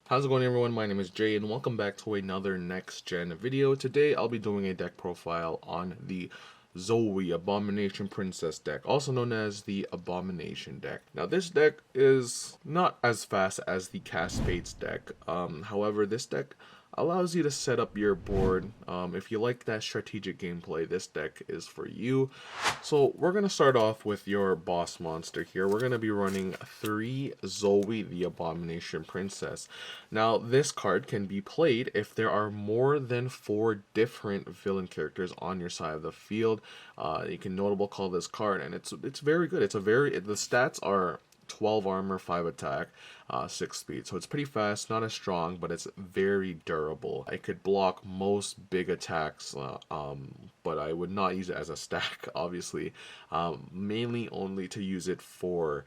How's it going, everyone? My name is Jay and welcome back to another next gen video. Today I'll be doing a deck profile on the Zoe Abomination Princess deck, also known as the Abomination deck. Now this deck is not as fast as the Cascades deck. However, this deck allows you to set up your board. If you like that strategic gameplay, this deck is for you. So we're going to start off with your boss monster here. We're going to be running 3 Zoe the Abomination Princess. Now this card can be played if there are more than 4 different villain characters on your side of the field. You can notable call this card, and it's very good. The stats are 12 armor, 5 attack, 6 speed. So it's pretty fast, not as strong, but it's very durable. It could block most big attacks, but I would not use it as a stack, obviously. Mainly only to use it for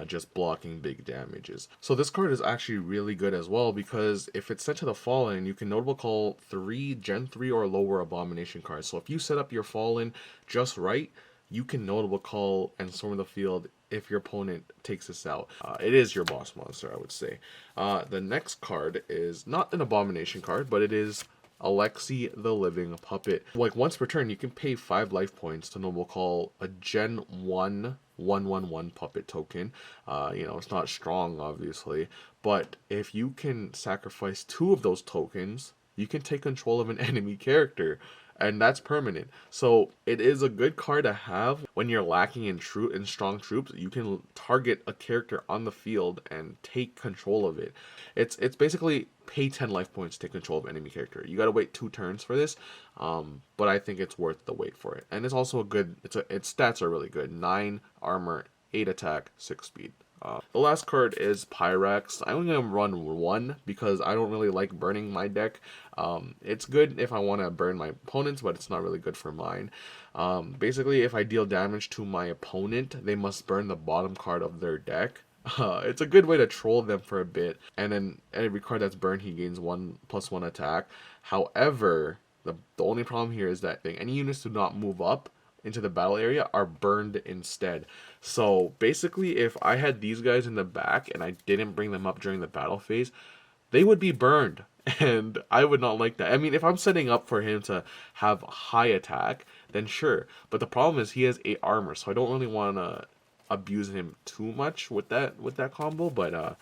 just blocking big damages. So this card is actually really good as well, because if it's sent to the Fallen, you can notable call 3 Gen 3 or lower Abomination cards. So if you set up your Fallen just right, you can notable call and storm the field if your opponent takes this out. It is your boss monster, I would say. The next card is not an Abomination card, but it is Alexi the Living Puppet. Like, once per turn, you can pay 5 life points to notable call a Gen 1 1/1/1 puppet token. It's not strong, obviously, but if you can sacrifice 2 of those tokens, you can take control of an enemy character, and that's permanent. So it is a good card to have when you're lacking in strong troops. You can target a character on the field and take control of it. It's basically pay 10 life points to take control of an enemy character. You gotta wait 2 turns for this, but I think it's worth the wait for it. And it's also a good. Its stats are really good: 9 armor, 8 attack, 6 speed. The last card is Pyrax. I'm only going to run 1 because I don't really like burning my deck. It's good if I want to burn my opponents, but it's not really good for mine. Basically, if I deal damage to my opponent, they must burn the bottom card of their deck. It's a good way to troll them for a bit, and then every card that's burned, he gains 1+1 attack. However, the only problem here is that any units do not move up into the battle area are burned instead. So basically, if I had these guys in the back and I didn't bring them up during the battle phase, they would be burned, and I would not like that. I mean, if I'm setting up for him to have high attack, then sure, but the problem is he has 8 armor, so I don't really want to abuse him too much with that combo. But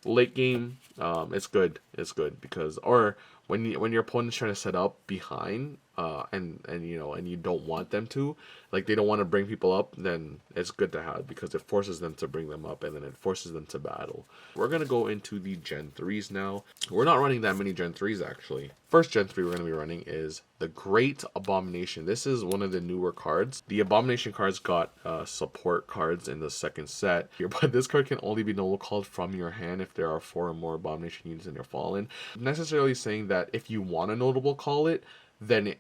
late game, it's good. It's good because, or when your opponent's trying to set up behind, and you don't want them to, like, they don't want to bring people up, then it's good to have, because it forces them to bring them up, and then it forces them to battle. We're gonna go into the Gen 3s now. We're not running that many Gen 3s actually. First Gen 3 we're gonna be running is the Great Abomination. This is one of the newer cards. The Abomination cards got support cards in the second set here, but this card can only be noble called from your hand if there are 4 or more Abomination units in your Fallen. Necessarily saying that if you want to notable call it, then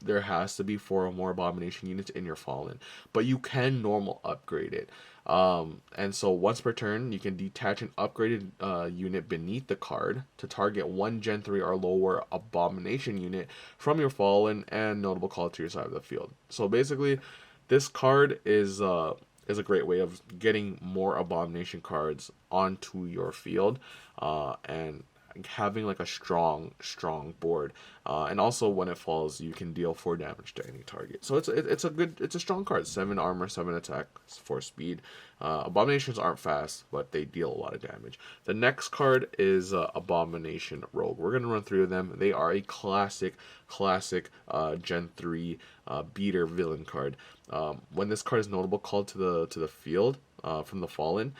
there has to be 4 or more Abomination units in your Fallen, but you can normal upgrade it. And so once per turn, you can detach an upgraded unit beneath the card to target 1 Gen 3 or lower Abomination unit from your Fallen and notable call it to your side of the field. So basically, this card is a great way of getting more Abomination cards onto your field, and having like a strong board, and also when it falls, you can deal 4 damage to any target. So it's a strong card. 7 armor, 7 attack, 4 speed. Abominations aren't fast, but they deal a lot of damage. The next card is Abomination Rogue. We're gonna run 3 of them. They are a classic Gen 3 beater villain card. When this card is notable called to the field from the Fallen,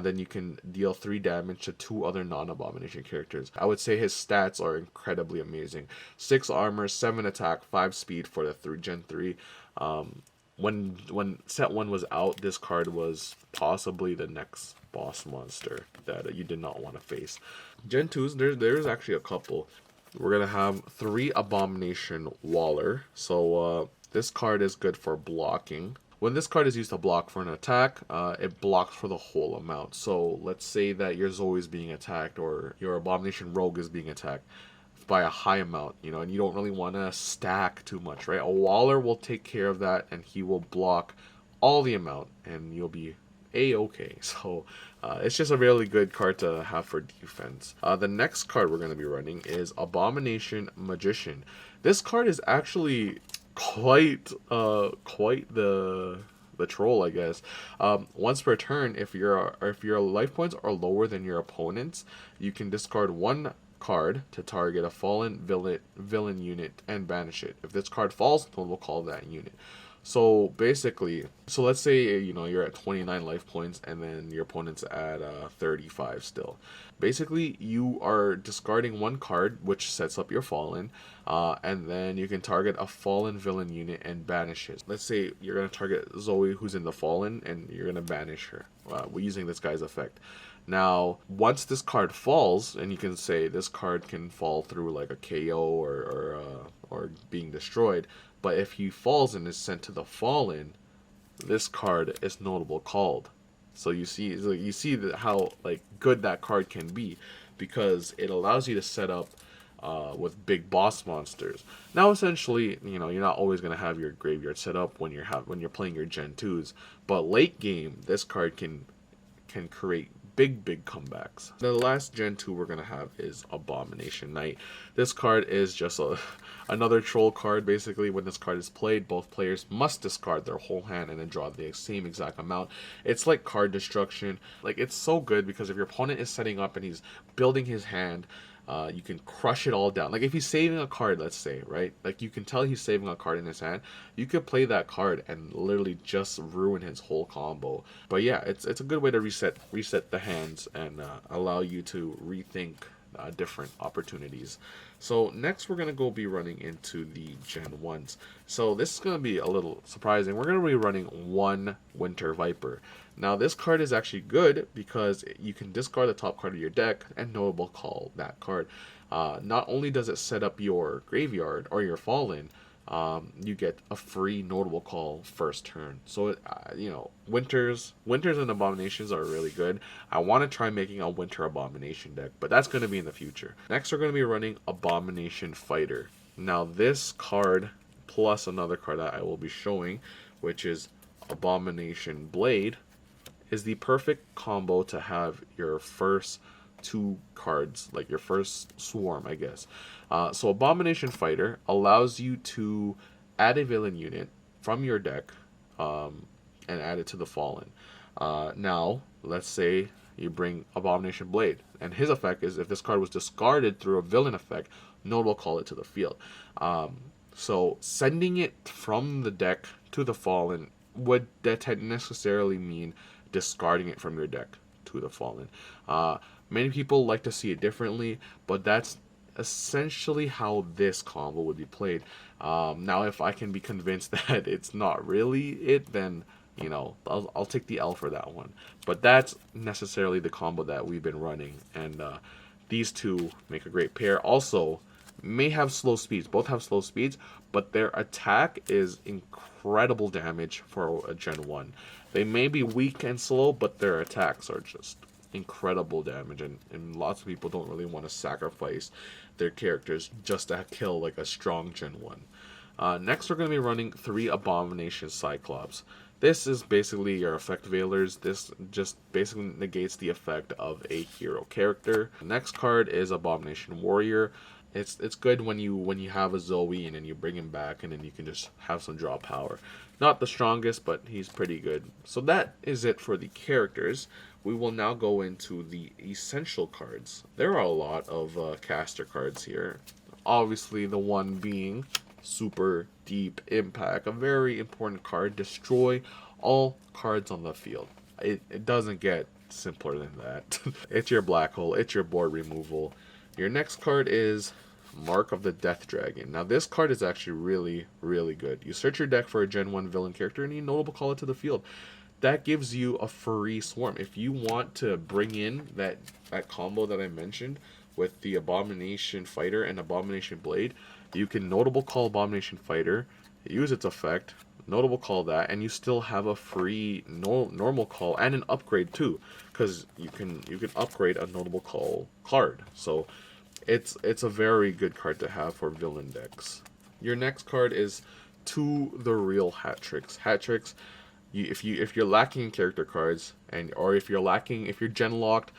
then you can deal 3 damage to 2 other non-Abomination characters. I would say his stats are incredibly amazing. 6 armor, 7 attack, 5 speed for the Gen 3. When set 1 was out, this card was possibly the next boss monster that you did not want to face. Gen 2s, there's actually a couple. We're going to have 3 Abomination Wallor. So this card is good for blocking. When this card is used to block for an attack, it blocks for the whole amount. So let's say that your Zoe is being attacked, or your Abomination Rogue is being attacked by a high amount, and you don't really want to stack too much, right? A Wallor will take care of that, and he will block all the amount, and you'll be a-okay. So it's just a really good card to have for defense. The next card we're going to be running is Abomination Magician. This card is actually quite the troll, I guess. Once per turn, if your life points are lower than your opponent's, you can discard one card to target a fallen villain unit and banish it. If this card falls, then we'll call that unit. So basically, so let's say you're at 29 life points and then your opponent's at 35 still. Basically, you are discarding one card which sets up your fallen, and then you can target a fallen villain unit and banish it. Let's say you're gonna target Zoe, who's in the fallen, and you're gonna banish her using this guy's effect. Now, once this card falls, and you can say this card can fall through like a KO or being destroyed, but if he falls and is sent to the fallen, this card is notable called. So you see how like good that card can be, because it allows you to set up with big boss monsters. Now, essentially, you're not always gonna have your graveyard set up when you're playing your Gen 2s, but late game, this card can create big comebacks. The last Gen 2 we're gonna have is Abomination Knight. This card is just another troll card. Basically, when this card is played, both players must discard their whole hand and then draw the same exact amount. It's like card destruction. Like, it's so good because if your opponent is setting up and he's building his hand, you can crush it all down. Like, if he's saving a card, let's say, right? Like, you can tell he's saving a card in his hand. You could play that card and literally just ruin his whole combo. But yeah, it's a good way to reset the hands and allow you to rethink different opportunities. So next we're going to be running into the Gen 1s. So this is going to be a little surprising. We're going to be running one Winter Viper. Now this card is actually good because you can discard the top card of your deck and notable call that card. Not only does it set up your graveyard or your fallen, you get a free notable call first turn. So winters and abominations are really good. I want to try making a winter abomination deck, but that's going to be in the future. Next we're going to be running Abomination Fighter. Now this card plus another card that I will be showing, which is Abomination Blade, is the perfect combo to have your first two cards, like your first swarm, I guess. So Abomination Fighter allows you to add a villain unit from your deck and add it to the fallen. Now, let's say you bring Abomination Blade, and his effect is if this card was discarded through a villain effect, notable call it to the field. So sending it from the deck to the fallen would that necessarily mean discarding it from your deck to the fallen. Many people like to see it differently, but that's essentially how this combo would be played. Now, if I can be convinced that it's not really it, then I'll take the L for that one. But that's necessarily the combo that we've been running, and these two make a great pair. Also, may have slow speeds. Both have slow speeds, but their attack is incredible damage for a Gen 1. They may be weak and slow, but their attacks are just incredible damage, and lots of people don't really want to sacrifice their characters just to kill like a strong Gen 1. Next, we're going to be running 3 Abomination Cyclops. This is basically your effect veilers. This just basically negates the effect of a hero character. Next card is Abomination Warrior. It's good when you have a Zoe and then you bring him back and then you can just have some draw power. Not the strongest, but he's pretty good. So that is it for the characters. We will now go into the essential cards. There are a lot of caster cards here. Obviously, the one being Super Deep Impact, a very important card. Destroy all cards on the field. It doesn't get simpler than that. It's your black hole. It's your board removal. Your next card is Mark of the Death Dragon. Now this card is actually really good. You search your deck for a Gen 1 villain character and you notable call it to the field. That gives you a free swarm. If you want to bring in that combo that I mentioned with the Abomination Fighter and Abomination Blade, you can notable call Abomination Fighter, use its effect, notable call that, and you still have a free normal call and an upgrade too, because you can upgrade a notable call card. So it's a very good card to have for villain decks. Your next card is To the Real Hat Tricks. Hat Tricks, if you're lacking in character cards, or if you're gen locked,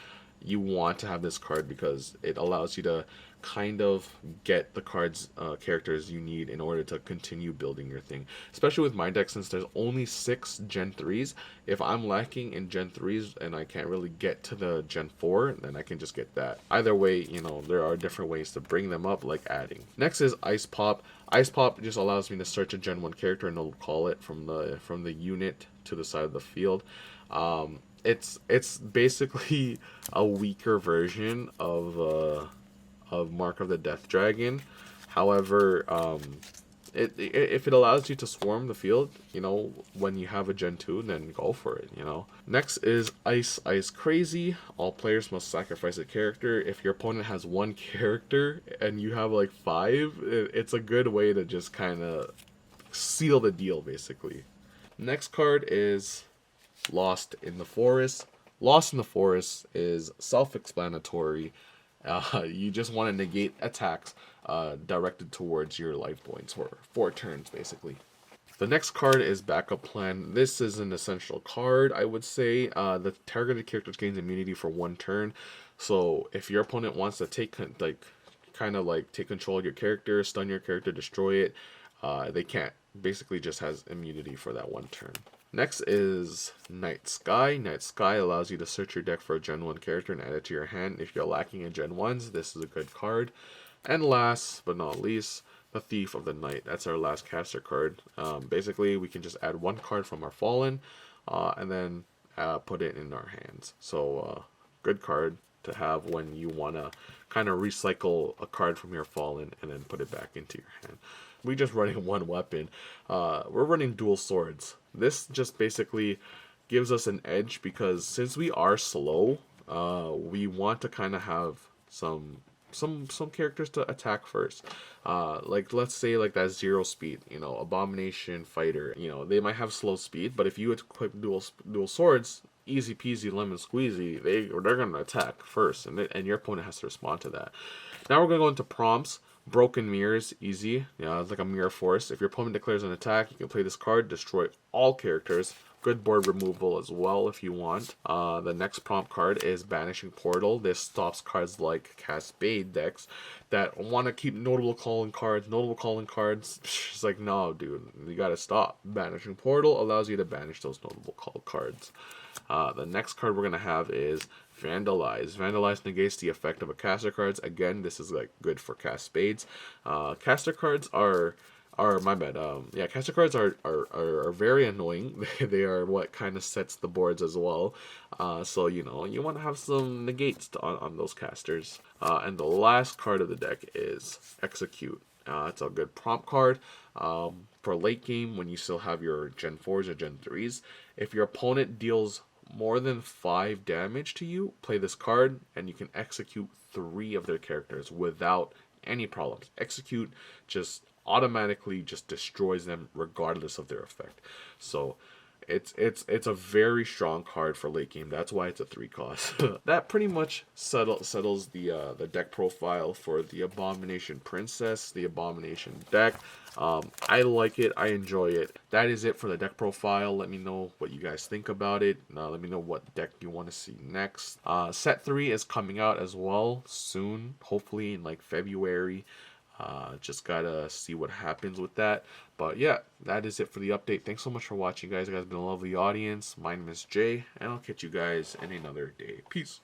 you want to have this card because it allows you to kind of get the cards characters you need in order to continue building your thing. Especially with my deck, since there's only 6 Gen 3s. If I'm lacking in Gen 3s and I can't really get to the Gen 4, then I can just get that. Either way, you know, there are different ways to bring them up, like adding. Next is Ice Pop. Ice Pop just allows me to search a Gen 1 character and it'll call it from the unit to the side of the field. It's basically a weaker version of Mark of the Death Dragon. However, if it allows you to swarm the field, you know, when you have a Gen 2, then go for it, you know. Next is Ice Crazy. All players must sacrifice a character. If your opponent has 1 character and you have like 5, it's a good way to just kind of seal the deal, basically. Next card is Lost in the Forest. Lost in the Forest is self-explanatory. You just want to negate attacks directed towards your life points for 4 turns, basically. The next card is Backup Plan. This is an essential card, I would say. The targeted character gains immunity for 1 turn. So if your opponent wants to take kind of like take control of your character, stun your character, destroy it, they can't. Basically just has immunity for that 1 turn. Next is Nightsky. Nightsky allows you to search your deck for a Gen 1 character and add it to your hand. If you're lacking in Gen 1s, this is a good card. And last but not least, the Thief of the Night. That's our last caster card. Basically, we can just add 1 card from our Fallen and then put it in our hands. So, good card to have when you want to kind of recycle a card from your Fallen and then put it back into your hand. We just running 1 weapon. We're running dual swords. This just basically gives us an edge because since we are slow, we want to kind of have some characters to attack first. Like let's say like that 0 speed, you know, Abomination Fighter. You know, they might have slow speed, but if you equip dual swords, easy peasy lemon squeezy, they're gonna attack first, and your opponent has to respond to that. Now we're gonna go into prompts. Broken Mirrors, easy. Yeah, it's like a mirror force. If your opponent declares an attack, you can play this card, destroy all characters. Good board removal as well if you want. The next prompt card is Banishing Portal. This stops cards like Cascade decks that want to keep notable calling cards. It's like, no, dude, you gotta stop. Banishing Portal allows you to banish those notable call cards. The next card we're gonna have is Vandalize. Vandalize negates the effect of a caster cards. Again, this is like good for cast spades. Caster cards are my bad. Yeah, caster cards are very annoying. They are what kind of sets the boards as well. So you know you want to have some negates on those casters. And the last card of the deck is Execute. It's a good prompt card for late game when you still have your Gen 4s or Gen 3s. If your opponent deals more than 5 damage to you, play this card and you can execute 3 of their characters without any problems. Execute just automatically just destroys them regardless of their effect. So it's a very strong card for late game. That's why it's a 3 cost. That pretty much settles the deck profile for the Abomination Princess, the Abomination deck. I like it. I enjoy it. That is it for the deck profile. Let me know what you guys think about it. Let me know what deck you want to see next. Set 3 is coming out as well soon, hopefully in like February. Just gotta see what happens with that. But yeah, that is it for the update. Thanks so much for watching, guys. You guys have been a lovely audience. My name is Jay, and I'll catch you guys in another day. Peace.